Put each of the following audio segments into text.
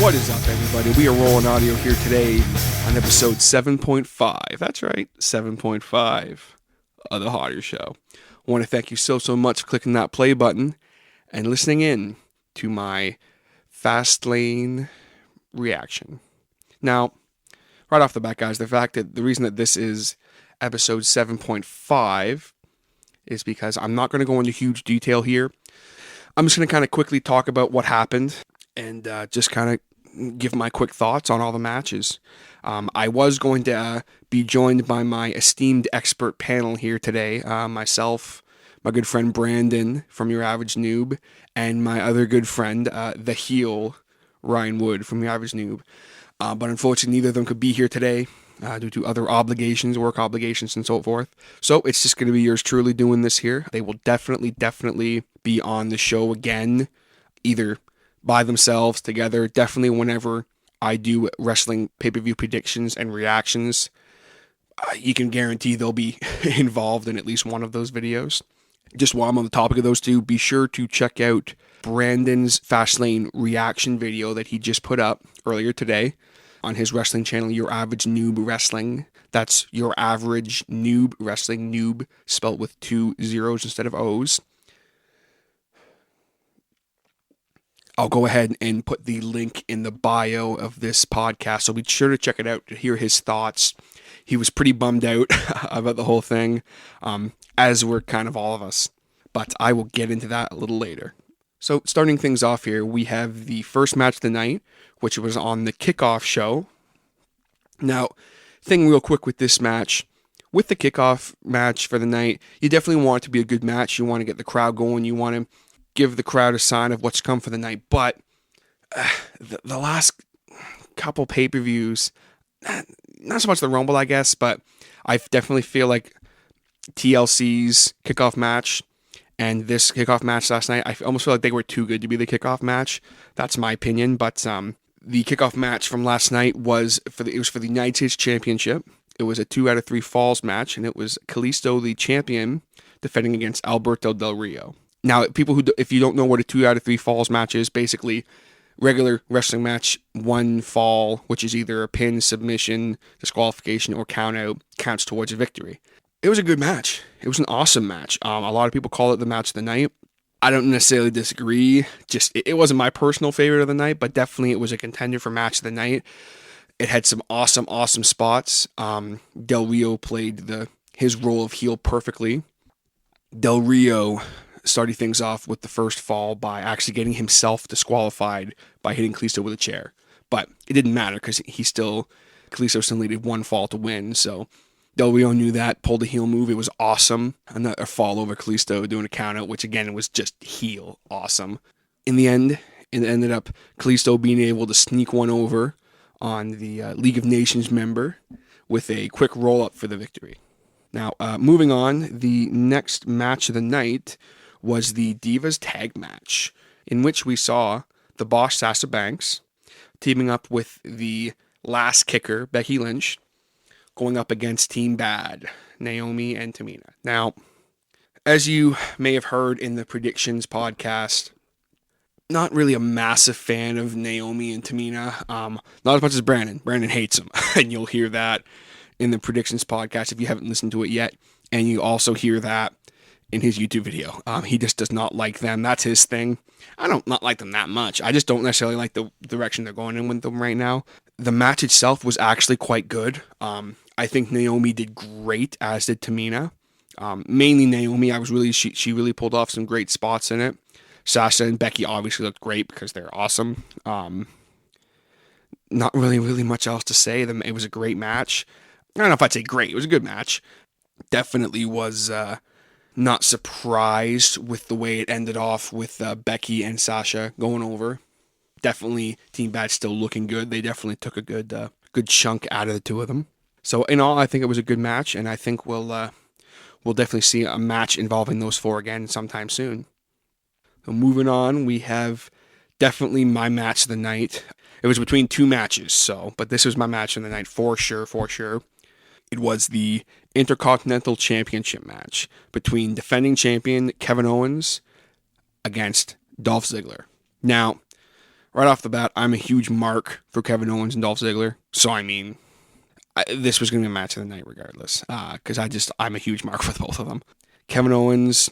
What is up, everybody? We are rolling audio here today on episode 7.5. That's right, 7.5 of The Harder Show. I want to thank you so much for clicking that play button and listening in to my Fastlane reaction. Now, right off the bat, guys, the reason that this is episode 7.5 is because I'm not going to go into huge detail here. I'm just going to kind of quickly talk about what happened and just kind of give my quick thoughts on all the matches. I was going to be joined by my esteemed expert panel here today. Myself, my good friend Brandon from Your Average Noob, and my other good friend, the heel, Ryan Wood from Your Average Noob. But unfortunately, neither of them could be here today due to other obligations, work obligations, and so forth. So it's just going to be yours truly doing this here. They will definitely be on the show again, either by themselves, together, definitely whenever I do wrestling pay-per-view predictions and reactions. You can guarantee they'll be involved in at least one of those videos. Just while I'm on the topic of those two, be sure to check out Brandon's Fastlane reaction video that he just put up earlier today on his wrestling channel, Your Average Noob Wrestling. That's Your Average Noob Wrestling, noob spelled with 2 zeros instead of O's. I'll go ahead and put the link in the bio of this podcast, so be sure to check it out to hear his thoughts. He was pretty bummed out about the whole thing, as were kind of all of us. But I will get into that a little later. So starting things off here, we have the first match of the night, which was on the kickoff show. Now, thing real quick with this match, with the kickoff match for the night, you definitely want it to be a good match. You want to get the crowd going. You want to give the crowd a sign of what's come for the night. But the last couple pay-per-views, not so much the Rumble, I guess, but I definitely feel like TLC's kickoff match and this kickoff match last night, I almost feel like they were too good to be the kickoff match. That's my opinion. But the kickoff match from last night was for the United States Championship. It was a 2 out of 3 falls match, and it was Kalisto, the champion, defending against Alberto Del Rio. Now, if you don't know what a 2 out of 3 falls match is, basically regular wrestling match, one fall, which is either a pin, submission, disqualification, or count out, counts towards a victory. It was a good match. It was an awesome match. A lot of people call it the match of the night. I don't necessarily disagree. It wasn't my personal favorite of the night, but definitely it was a contender for match of the night. It had some awesome spots. Del Rio played his role of heel perfectly. Del Rio started things off with the first fall by actually getting himself disqualified by hitting Kalisto with a chair. But it didn't matter because Kalisto still needed one fall to win. So Del Rio knew that, pulled a heel move. It was awesome. Another fall over Kalisto doing a count out, which again was just heel awesome. In the end, it ended up Kalisto being able to sneak one over on the League of Nations member with a quick roll up for the victory. Now, moving on, the next match of the night was the Divas Tag Match, in which we saw the Boss Sasha Banks teaming up with the last kicker, Becky Lynch, going up against Team Bad, Naomi and Tamina. Now, as you may have heard in the predictions podcast, not really a massive fan of Naomi and Tamina, not as much as Brandon. Brandon hates them, and you'll hear that in the predictions podcast if you haven't listened to it yet, and you also hear that in his YouTube video. He just does not like them. That's his thing. I don't not like them that much. I just don't necessarily like the direction they're going in with them right now. The match itself was actually quite good. I think Naomi did great, as did Tamina. Mainly Naomi. She really pulled off some great spots in it. Sasha and Becky obviously looked great because they're awesome. Not really much else to say. It was a great match. I don't know if I'd say great. It was a good match. Definitely was not surprised with the way it ended off with Becky and Sasha going over. Definitely Team Bad still looking good. They definitely took a good chunk out of the two of them. So in all, I think it was a good match, and I think we'll definitely see a match involving those four again sometime soon. So moving on, we have definitely my match of the night. It was between two matches, but this was my match of the night for sure. It was the Intercontinental Championship match between defending champion Kevin Owens against Dolph Ziggler. Now, right off the bat, I'm a huge mark for Kevin Owens and Dolph Ziggler. So, this was going to be a match of the night regardless. Because I'm a huge mark for both of them. Kevin Owens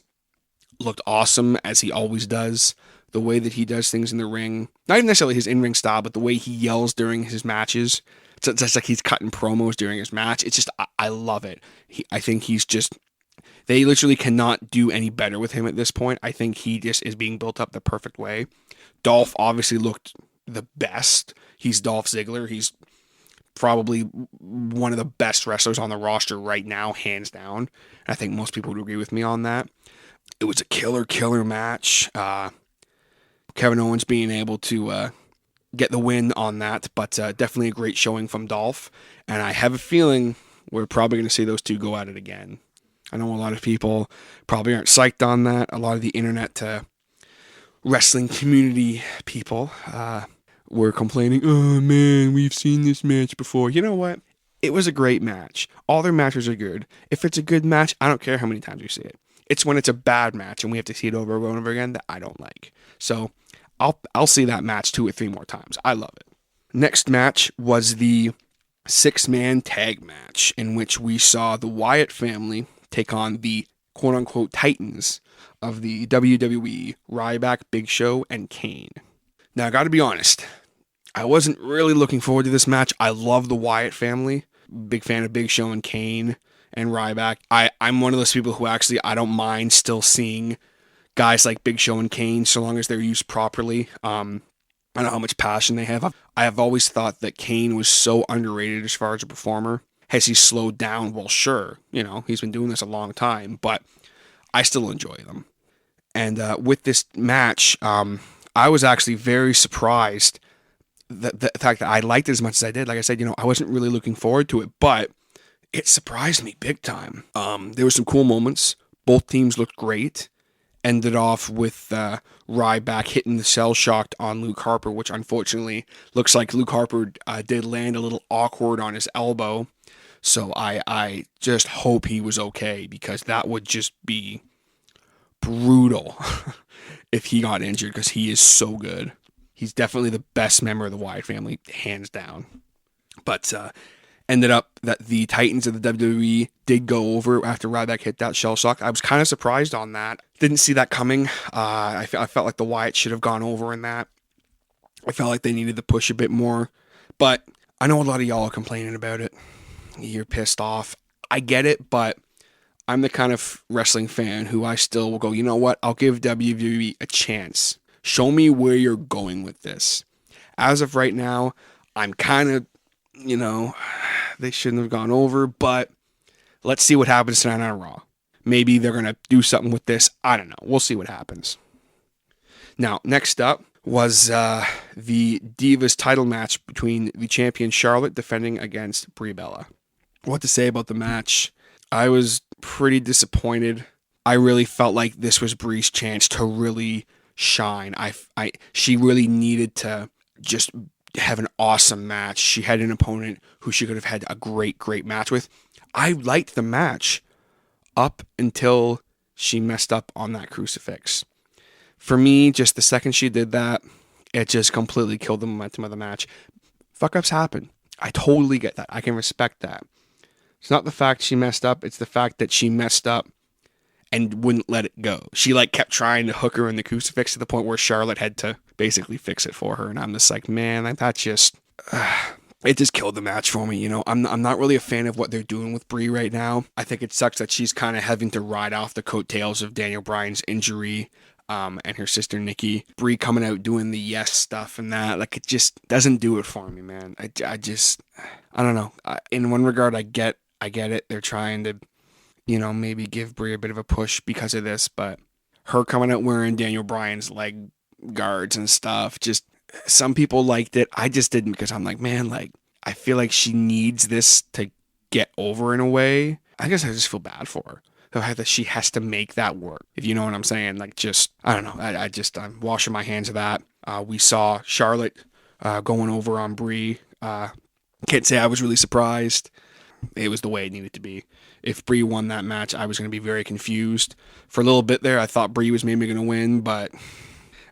looked awesome, as he always does. The way that he does things in the ring, not even necessarily his in-ring style, but the way he yells during his matches. It's just like he's cutting promos during his match. It's just, I love it. I think he's just, they literally cannot do any better with him at this point. I think he just is being built up the perfect way. Dolph obviously looked the best. He's Dolph Ziggler. He's probably one of the best wrestlers on the roster right now, hands down. I think most people would agree with me on that. It was a killer match. Kevin Owens being able to get the win on that, but definitely a great showing from Dolph. And I have a feeling we're probably going to see those two go at it again. I know a lot of people probably aren't psyched on that. A lot of the internet wrestling community people were complaining, oh man, we've seen this match before. You know what? It was a great match. All their matches are good. If it's a good match, I don't care how many times you see it. It's when it's a bad match and we have to see it over and over again that I don't like. So I'll see that match 2 or 3 more times. I love it. Next match was the 6-man tag match, in which we saw the Wyatt family take on the quote-unquote titans of the WWE, Ryback, Big Show, and Kane. Now, I gotta be honest, I wasn't really looking forward to this match. I love the Wyatt family. Big fan of Big Show and Kane and Ryback. I'm one of those people who actually, I don't mind still seeing guys like Big Show and Kane, so long as they're used properly. I don't know how much passion they have. I have always thought that Kane was so underrated as far as a performer. Has he slowed down? Well, sure. He's been doing this a long time, but I still enjoy them. And with this match, I was actually very surprised that the fact that I liked it as much as I did. Like I said, I wasn't really looking forward to it, but it surprised me big time. There were some cool moments. Both teams looked great. Ended off with Ryback hitting the cell shocked on Luke Harper, which unfortunately looks like Luke Harper did land a little awkward on his elbow. So I just hope he was okay, because that would just be brutal if he got injured, because he is so good. He's definitely the best member of the Wyatt family, hands down. But ended up that the Titans of the WWE did go over after Ryback hit that shell shock. I was kind of surprised on that. Didn't see that coming. I felt like the Wyatt should have gone over in that. I felt like they needed to push a bit more. But I know a lot of y'all are complaining about it. You're pissed off. I get it, but I'm the kind of wrestling fan who I still will go, you know what? I'll give WWE a chance. Show me where you're going with this. As of right now, I'm kind of, they shouldn't have gone over, but let's see what happens tonight on Raw. Maybe they're going to do something with this. I don't know. We'll see what happens. Now, next up was the Divas title match between the champion Charlotte defending against Brie Bella. What to say about the match? I was pretty disappointed. I really felt like this was Brie's chance to really shine. She really needed to just have an awesome match. She had an opponent who she could have had a great match with. I liked the match up until she messed up on that crucifix. For me, just the second she did that, it just completely killed the momentum of the match. Fuck-ups happen. I totally get that. I can respect that. It's not the fact she messed up, it's the fact that she messed up and wouldn't let it go. She kept trying to hook her in the crucifix to the point where Charlotte had to basically fix it for her. And I'm just like, man, that just, it just killed the match for me. I'm not really a fan of what they're doing with Brie right now. I think it sucks that she's kind of having to ride off the coattails of Daniel Bryan's injury, and her sister Nikki. Brie coming out doing the yes stuff and that, it just doesn't do it for me, man. I don't know. In one regard, I get it. They're trying to, maybe give Brie a bit of a push because of this, but her coming out wearing Daniel Bryan's leg guards and stuff, just, some people liked it. I just didn't, because I'm like, man, I feel like she needs this to get over in a way. I guess I just feel bad for her. The fact that she has to make that work, if you know what I'm saying. I don't know. I'm washing my hands of that. We saw Charlotte going over on Brie. Can't say I was really surprised. It was the way it needed to be. If Brie won that match, I was going to be very confused. For a little bit there, I thought Brie was maybe going to win, but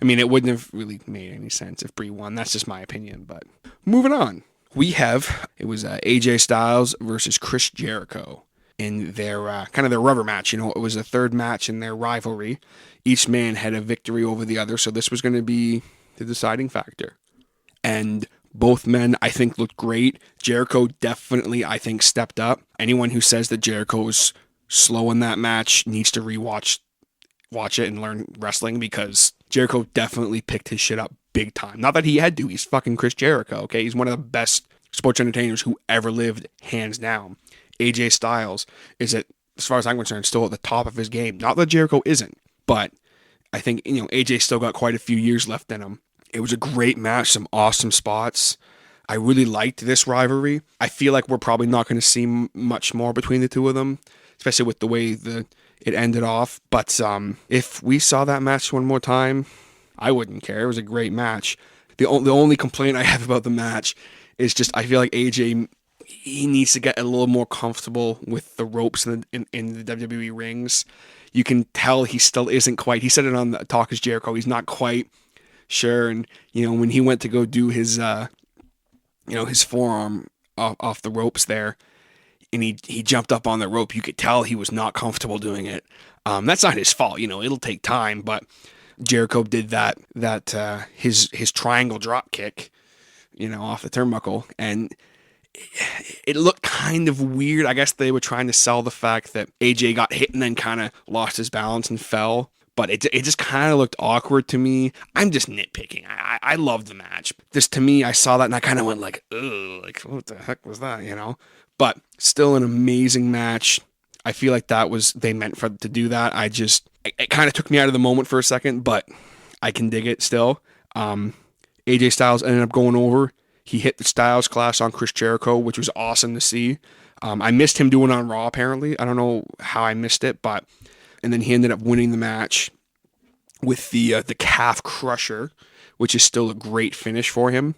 I mean, it wouldn't have really made any sense if Brie won. That's just my opinion. But moving on, it was AJ Styles versus Chris Jericho in their kind of their rubber match. It was the third match in their rivalry. Each man had a victory over the other, so this was going to be the deciding factor. And both men, I think, looked great. Jericho definitely, I think, stepped up. Anyone who says that Jericho was slow in that match needs to watch it and learn wrestling, because Jericho definitely picked his shit up big time. Not that he had to. He's fucking Chris Jericho, okay? He's one of the best sports entertainers who ever lived, hands down. AJ Styles is, as far as I'm concerned, still at the top of his game. Not that Jericho isn't, but I think, AJ still got quite a few years left in him. It was a great match, some awesome spots. I really liked this rivalry. I feel like we're probably not going to see much more between the two of them, especially with the way it ended off. But if we saw that match one more time, I wouldn't care. It was a great match. The only complaint I have about the match is just I feel like AJ, he needs to get a little more comfortable with the ropes in the WWE rings. You can tell he still isn't quite. He said it on the Talk is Jericho. He's not quite sure. And when he went to go do his his forearm off the ropes there, and he jumped up on the rope, you could tell he was not comfortable doing it. That's not his fault. It'll take time, but Jericho did that his triangle drop kick, off the turnbuckle, and it looked kind of weird. I guess they were trying to sell the fact that AJ got hit and then kind of lost his balance and fell. But it just kind of looked awkward to me. I'm just nitpicking. I loved the match. Just to me, I saw that and I kind of went like, ugh, like what the heck was that, But still an amazing match. I feel like they meant to do that. It kind of took me out of the moment for a second, but I can dig it still. AJ Styles ended up going over. He hit the Styles Clash on Chris Jericho, which was awesome to see. I missed him doing it on Raw, apparently. I don't know how I missed it, and then he ended up winning the match with the calf crusher, which is still a great finish for him.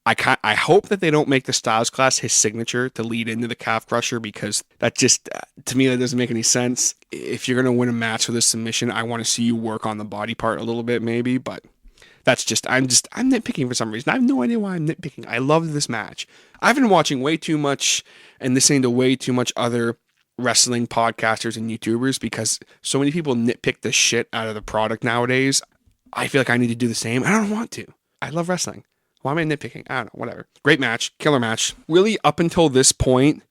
I hope that they don't make the Styles Clash his signature to lead into the calf crusher, because that just, to me, that doesn't make any sense. If you're going to win a match with a submission, I want to see you work on the body part a little bit, maybe, but that's I'm nitpicking for some reason. I have no idea why I'm nitpicking. I loved this match. I've been watching way too much and listening to way too much other wrestling podcasters and YouTubers, because so many people nitpick the shit out of the product nowadays. I feel like I need to do the same. I don't want to. I love wrestling. Why am I nitpicking? I don't know, whatever. Great match, killer match. Really, up until this point,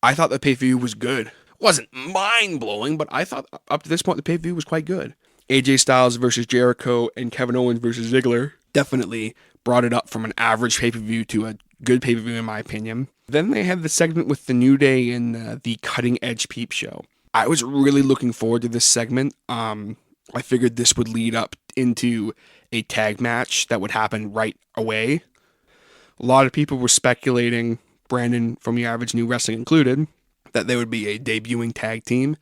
I thought the pay-per-view was good. It wasn't mind-blowing, but I thought up to this point the pay-per-view was quite good. AJ Styles versus Jericho and Kevin Owens versus Ziggler definitely brought it up from an average pay-per-view to a good pay-per-view, in my opinion. Then they had the segment with the New Day and the Cutting Edge Peep Show. I was really looking forward to this segment. I figured this would lead up into a tag match that would happen right away. A lot of people were speculating, Brandon from the Average New Wrestling included, that they would be a debuting tag team.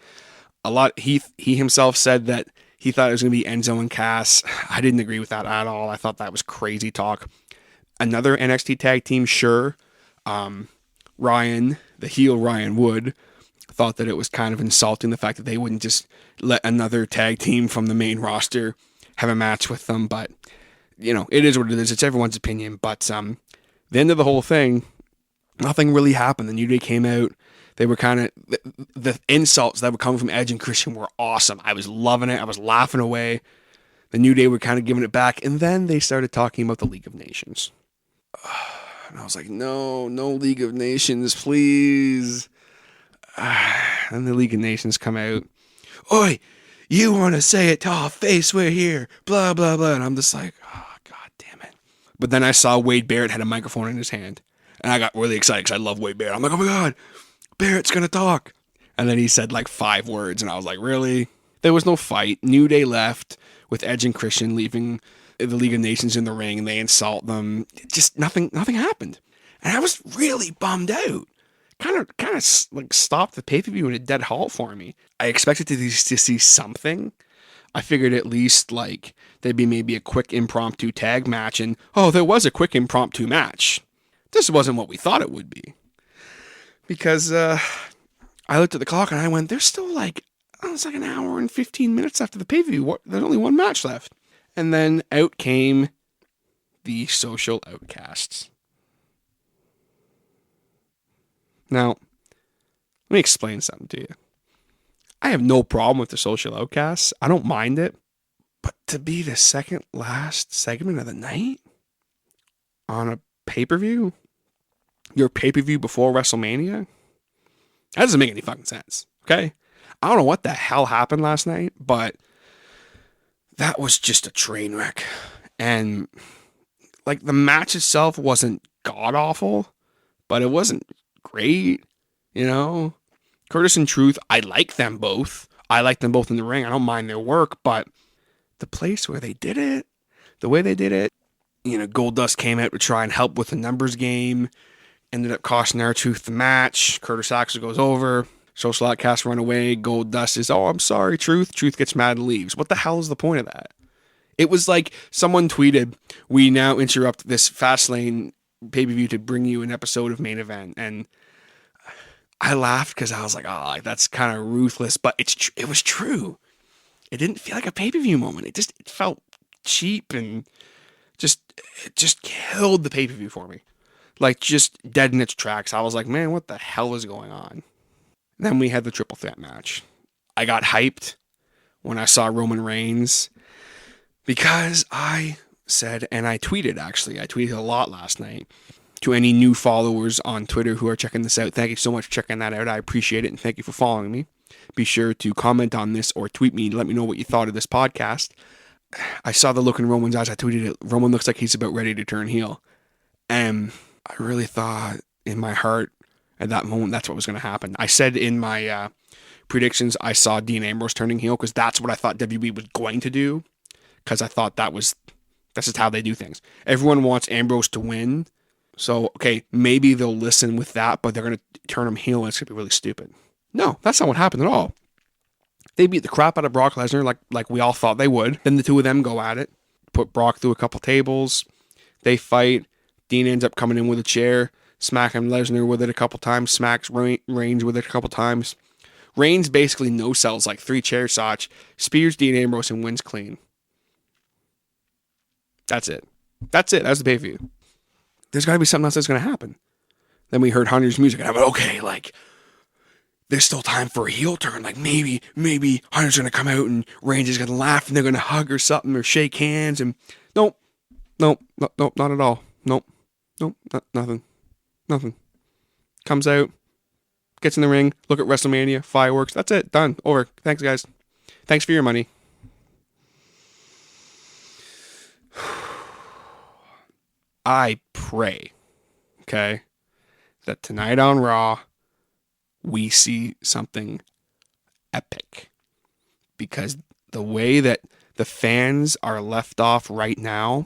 He himself said that he thought it was going to be Enzo and Cass. I didn't agree with that at all. I thought that was crazy talk. Another NXT tag team, sure. Ryan, the heel Ryan Wood, thought that it was kind of insulting, the fact that they wouldn't just let another tag team from the main roster have a match with them. But, it is what it is. It's everyone's opinion. But the end of the whole thing, nothing really happened. The New Day came out. They were kind of, the insults that were coming from Edge and Christian were awesome. I was loving it. I was laughing away. The New Day were kind of giving it back. And then they started talking about the League of Nations. And I was like, no League of Nations, please. And the League of Nations come out. Oi, you want to say it to our face, we're here. Blah, blah, blah. And I'm just like, oh, God damn it. But then I saw Wade Barrett had a microphone in his hand. And I got really excited because I love Wade Barrett. I'm like, oh my God, Barrett's going to talk. And then he said like 5 words. And I was like, really? There was no fight. New Day left with Edge and Christian leaving the League of Nations in the ring, and they insult them. Just nothing happened. And I was really bummed out. Kind of like stopped the pay-per-view in a dead halt for me. I expected to see something. I figured at least like there'd be maybe a quick impromptu tag match, and there was a quick impromptu match. This wasn't what we thought it would be. Because I looked at the clock and I went, there's still it's like an hour and 15 minutes after the pay-per-view. There's only one match left. And then out came the social outcasts. Now, let me explain something to you. I have no problem with the social outcasts. I don't mind it. But to be the second last segment of the night on a pay-per-view, your pay-per-view before WrestleMania, that doesn't make any fucking sense. Okay? I don't know what the hell happened last night, but that was just a train wreck. And like the match itself wasn't god awful, but it wasn't great, you know? Curtis and Truth, I like them both. I like them both in the ring. I don't mind their work, but the place where they did it, the way they did it, Goldust came out to try and help with the numbers game, ended up costing R-Truth the match. Curtis actually goes over. Social Outcast run away. Goldust is, oh, I'm sorry, Truth. Truth gets mad and leaves. What the hell is the point of that? It was like someone tweeted, we now interrupt this Fastlane pay-per-view to bring you an episode of Main Event. And I laughed because I was like, oh, that's kind of ruthless. But it was true. It didn't feel like a pay-per-view moment. It felt cheap and it just killed the pay-per-view for me. Like, just dead in its tracks. I was like, man, what the hell is going on? Then we had the triple threat match. I got hyped when I saw Roman Reigns because I said, and I tweeted actually, I tweeted a lot last night. To any new followers on Twitter who are checking this out, thank you so much for checking that out. I appreciate it, and thank you for following me. Be sure to comment on this or tweet me. Let me know what you thought of this podcast. I saw the look in Roman's eyes. I tweeted it. Roman looks like he's about ready to turn heel. And I really thought in my heart at that moment that's what was going to happen. I said in my predictions I saw Dean Ambrose turning heel because that's what I thought WWE was going to do, because I thought that's just how they do things. Everyone wants Ambrose to win. So, okay, maybe they'll listen with that, but they're going to turn him heel and it's going to be really stupid. No, that's not what happened at all. They beat the crap out of Brock Lesnar like we all thought they would. Then the two of them go at it, put Brock through a couple tables. They fight. Dean ends up coming in with a chair, smacking Lesnar with it a couple times, smacks Reigns with it a couple times. Reigns basically no-sells like 3 chair shots, spears Dean Ambrose and wins clean. That's it. That's the pay-per-view. There's got to be something else that's going to happen. Then we heard Hunter's music, and I'm like, okay, like, there's still time for a heel turn. Like, maybe Hunter's going to come out and Reigns is going to laugh and they're going to hug or something or shake hands. And nope, not at all. Nope, nothing. Comes out, gets in the ring, look at WrestleMania, fireworks. That's it, done, over. Thanks, guys. Thanks for your money. I pray, okay, that tonight on Raw, we see something epic, because the way that the fans are left off right now,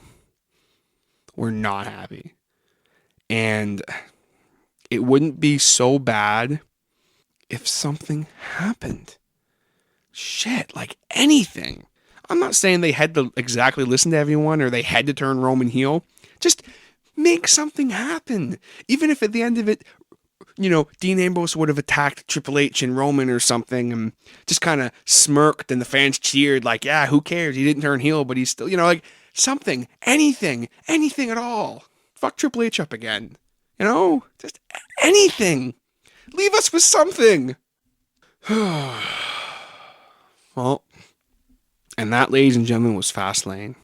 we're not happy. And it wouldn't be so bad if something happened. Shit, like anything. I'm not saying they had to exactly listen to everyone or they had to turn Roman heel. Just make something happen. Even if at the end of it, Dean Ambrose would have attacked Triple H and Roman or something and just kind of smirked and the fans cheered like, yeah, who cares? He didn't turn heel, but he's still, like something, anything at all. Fuck Triple H up again. Just anything. Leave us with something. Well, and that, ladies and gentlemen, was Fastlane.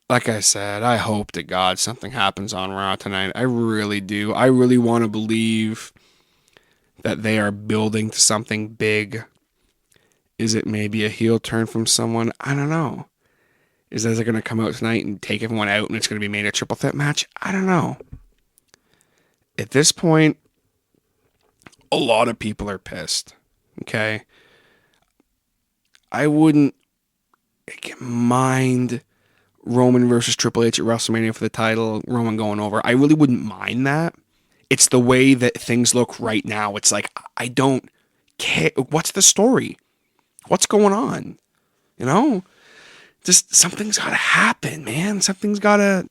Like I said, I hope to God something happens on Raw tonight. I really do. I really want to believe that they are building to something big. Is it maybe a heel turn from someone? I don't know. Is Ezra going to come out tonight and take everyone out and it's going to be made a triple threat match? I don't know. At this point, a lot of people are pissed. Okay? I wouldn't mind Roman versus Triple H at WrestleMania for the title, Roman going over. I really wouldn't mind that. It's the way that things look right now. It's like, I don't care. What's the story? What's going on? Just something's got to happen, man. Something's got to...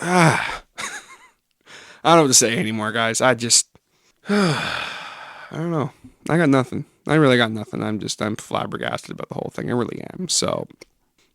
I don't know what to say anymore, guys. I don't know. I got nothing. I really got nothing. I'm flabbergasted about the whole thing. I really am. So,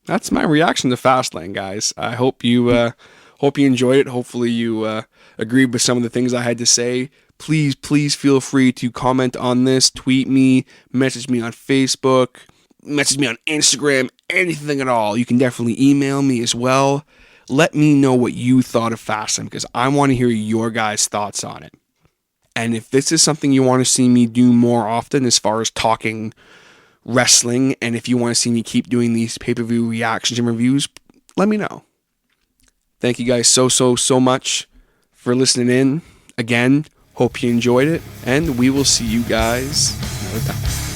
that's my reaction to Fastlane, guys. I hope you enjoyed it. Hopefully you agreed with some of the things I had to say. Please feel free to comment on this, tweet me, message me on Facebook, message me on Instagram, anything at all. You can definitely email me as well. Let me know what you thought of Fastlane because I want to hear your guys' thoughts on it. And if this is something you want to see me do more often as far as talking wrestling, and if you want to see me keep doing these pay-per-view reactions and reviews, let me know. Thank you guys so much for listening in. Again, hope you enjoyed it, and we will see you guys another time.